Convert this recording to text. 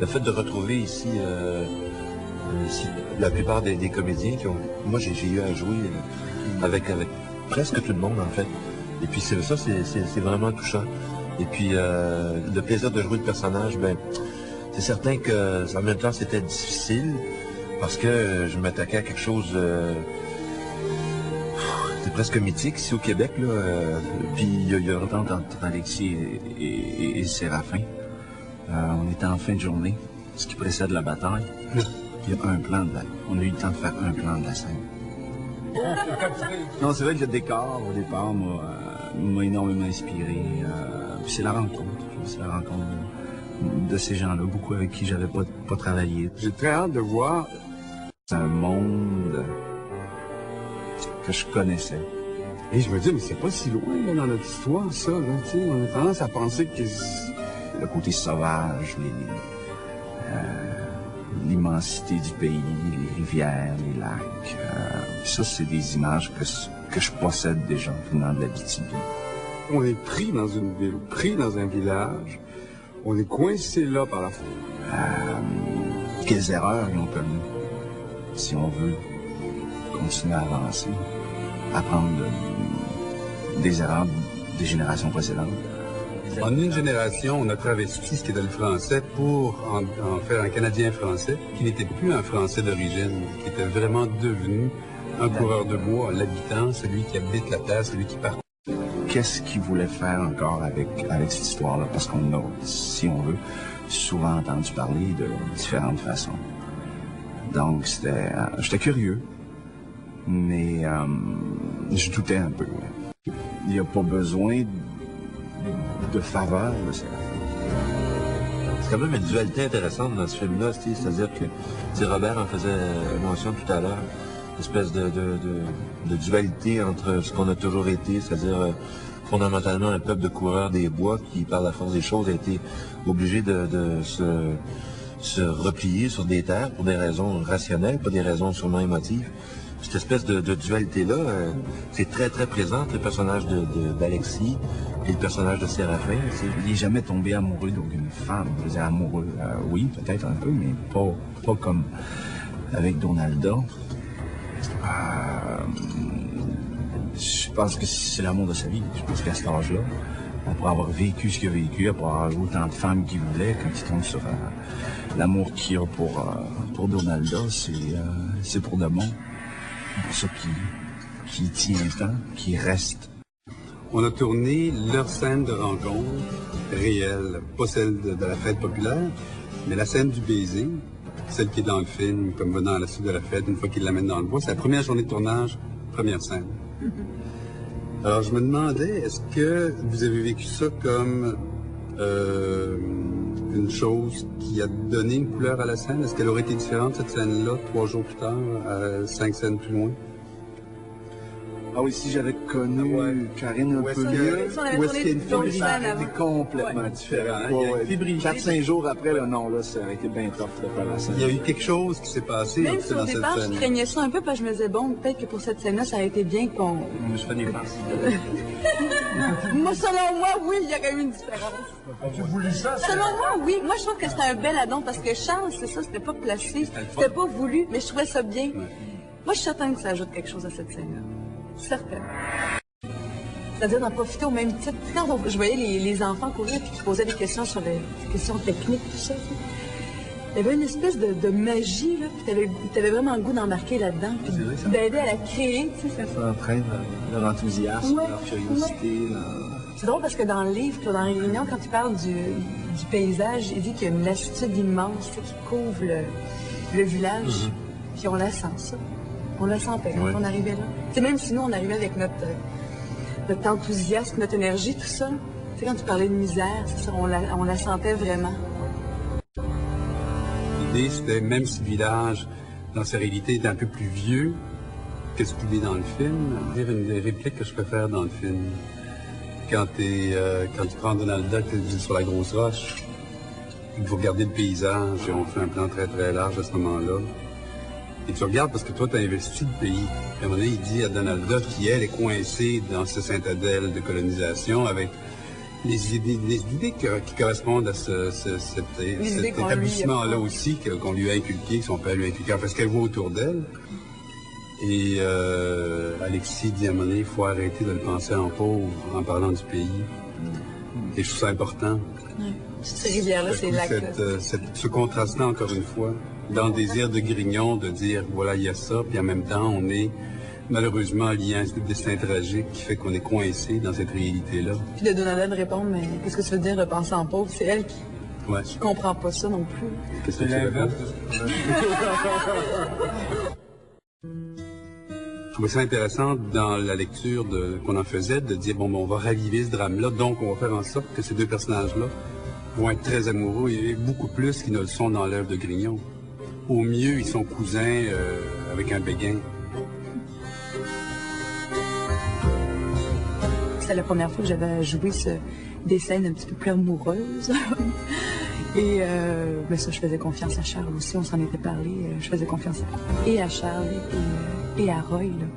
le fait de retrouver ici, la plupart des comédiens qui ont... Moi, j'ai eu à jouer avec presque tout le monde, en fait. Et puis c'est vraiment touchant. Et puis le plaisir de jouer le personnage, ben, c'est certain que en même temps c'était difficile parce que je m'attaquais à quelque chose c'est presque mythique ici au Québec, là. Puis il y a longtemps entre Alexis et Séraphin. On était en fin de journée, ce qui précède la bataille. Il y a un plan on a eu le temps de faire un plan de la scène. Non, c'est vrai que le décor, au départ, m'a énormément inspiré. Puis c'est la rencontre de ces gens-là, beaucoup avec qui j'avais pas travaillé. J'ai très hâte de voir. C'est un monde que je connaissais. Et je me dis, mais c'est pas si loin là, dans notre histoire, ça. Là, on a tendance à penser que... Le côté sauvage, l'immensité du pays, les rivières, les lacs. Ça, c'est des images que je possède déjà venant de l'Abitibi. On est pris dans une ville, pris dans un village. On est coincé là par la foule. Quelles erreurs ils ont commis, si on veut continuer à avancer, apprendre des erreurs des générations précédentes. En une génération, on a travesti ce qui était le français pour en faire un Canadien français, qui n'était plus un français d'origine, qui était vraiment devenu un coureur de bois, l'habitant, celui qui habite la terre, celui qui part. Qu'est-ce qu'il voulait faire encore avec cette histoire-là? Parce qu'on a, si on veut, souvent entendu parler de différentes façons. Donc, j'étais curieux, mais je doutais un peu. Il n'y a pas besoin de faveur de Séraphin. C'est quand même une dualité intéressante dans ce film-là, c'est-à-dire que Robert en faisait mention tout à l'heure, une espèce de dualité entre ce qu'on a toujours été, c'est-à-dire fondamentalement un peuple de coureurs des bois qui, par la force des choses, a été obligé de se replier sur des terres pour des raisons rationnelles, pas des raisons sûrement émotives. Cette espèce de dualité-là, c'est très, très présent, le personnage d'Alexis et le personnage de Séraphin. Il n'est jamais tombé amoureux d'aucune femme. Je veux dire, amoureux, oui, peut-être un peu, mais pas comme avec Donalda. Je pense que c'est l'amour de sa vie. Je pense qu'à cet âge-là, après avoir vécu ce qu'il a vécu, après avoir eu autant de femmes qu'il voulait, quand il tombe sur l'amour qu'il a pour Donalda, c'est pour de bon. C'est pour ça qu'il tient tant, qu'il reste. On a tourné leur scène de rencontre réelle, pas celle de la fête populaire, mais la scène du baiser, celle qui est dans le film, comme venant à la suite de la fête, une fois qu'il l'amène dans le bois. C'est la première journée de tournage, première scène. Alors, je me demandais, est-ce que vous avez vécu ça comme une chose qui a donné une couleur à la scène? Est-ce qu'elle aurait été différente, cette scène-là, 3 jours plus tard, 5 scènes plus loin? Ah oui, si j'avais connu Karine un peu mieux, ou est-ce qu'il y a une fébrilité complètement différente? 4-5 jours après, là, non, là, ça aurait été bien tough de faire la scène. Il y a eu quelque chose qui s'est passé même dans si au cette départ, scène. je craignais ça un peu parce que je me disais, bon, peut-être que pour cette scène-là, ça aurait été bien qu'on... Je me suis fait des passes. Moi, selon moi, oui, il y aurait eu une différence. Tu voulais ça? Selon moi, oui. Moi, je trouve que c'était un bel addon parce que Charles, c'est ça, c'était pas placé, c'était pas voulu, mais je trouvais ça bien. Moi, je suis certaine que ça ajoute quelque chose à cette scène-là. Certaine. C'est-à-dire d'en profiter au même titre. Quand je voyais les enfants courir et qui posaient des questions sur les questions techniques, tout ça, il y avait une espèce de magie, là, puis t'avais vraiment le goût d'embarquer là-dedans, puis d'aider à la créer, tu sais. Ça entraîne leur enthousiasme, Ouais, leur curiosité. C'est drôle parce que dans le livre, dans les réunions, quand il parle du paysage, il dit qu'il y a une lassitude immense, tu sais, qui couvre le village, puis on la sent, ça. On la sentait quand on arrivait là. C'est même si nous, on arrivait avec notre enthousiasme, notre énergie, tout ça. Tu sais, quand tu parlais de misère, c'est ça, on la sentait vraiment. L'idée, c'était, même si le village, dans sa réalité, est un peu plus vieux que ce qu'il est dans le film, dire une des répliques que je préfère dans le film. Quand tu prends Donalda, tu es sur la grosse roche, il faut regarder le paysage, et on fait un plan très très large à ce moment-là. Et tu regardes parce que toi, tu as investi le pays. Et à un moment donné, il dit à Donalda qui, elle, est coincée dans ce citadelle de colonisation avec les idées qui correspondent à cet établissement-là aussi, qu'on lui a inculqué, que son père lui a inculqué, parce qu'elle voit autour d'elle. Et Alexis dit à un moment donné, il faut arrêter de le penser en pauvre en parlant du pays. Et je trouve ça important. Oui. Cette rivière-là, c'est lac. Ce contraste-là, encore une fois, dans le désir de Grignon, de dire, voilà, il y a ça, puis en même temps, on est malheureusement lié à un destin tragique qui fait qu'on est coincé dans cette réalité-là. Puis de Donald répondre, mais qu'est-ce que tu veux dire de penser en pauvre? C'est elle qui comprend pas ça non plus. Qu'est-ce que tu veux? Je trouvais ça intéressant dans la lecture qu'on en faisait, de dire, bon, on va raviver ce drame-là, donc on va faire en sorte que ces deux personnages-là vont être très amoureux, et beaucoup plus qu'ils ne le sont dans l'œuvre de Grignon. Au mieux, ils sont cousins avec un béguin. C'était la première fois que j'avais joué des scènes un petit peu plus amoureuses. Et mais ça, je faisais confiance à Charles aussi, on s'en était parlé. Je faisais confiance à Charles et à Roy. Là.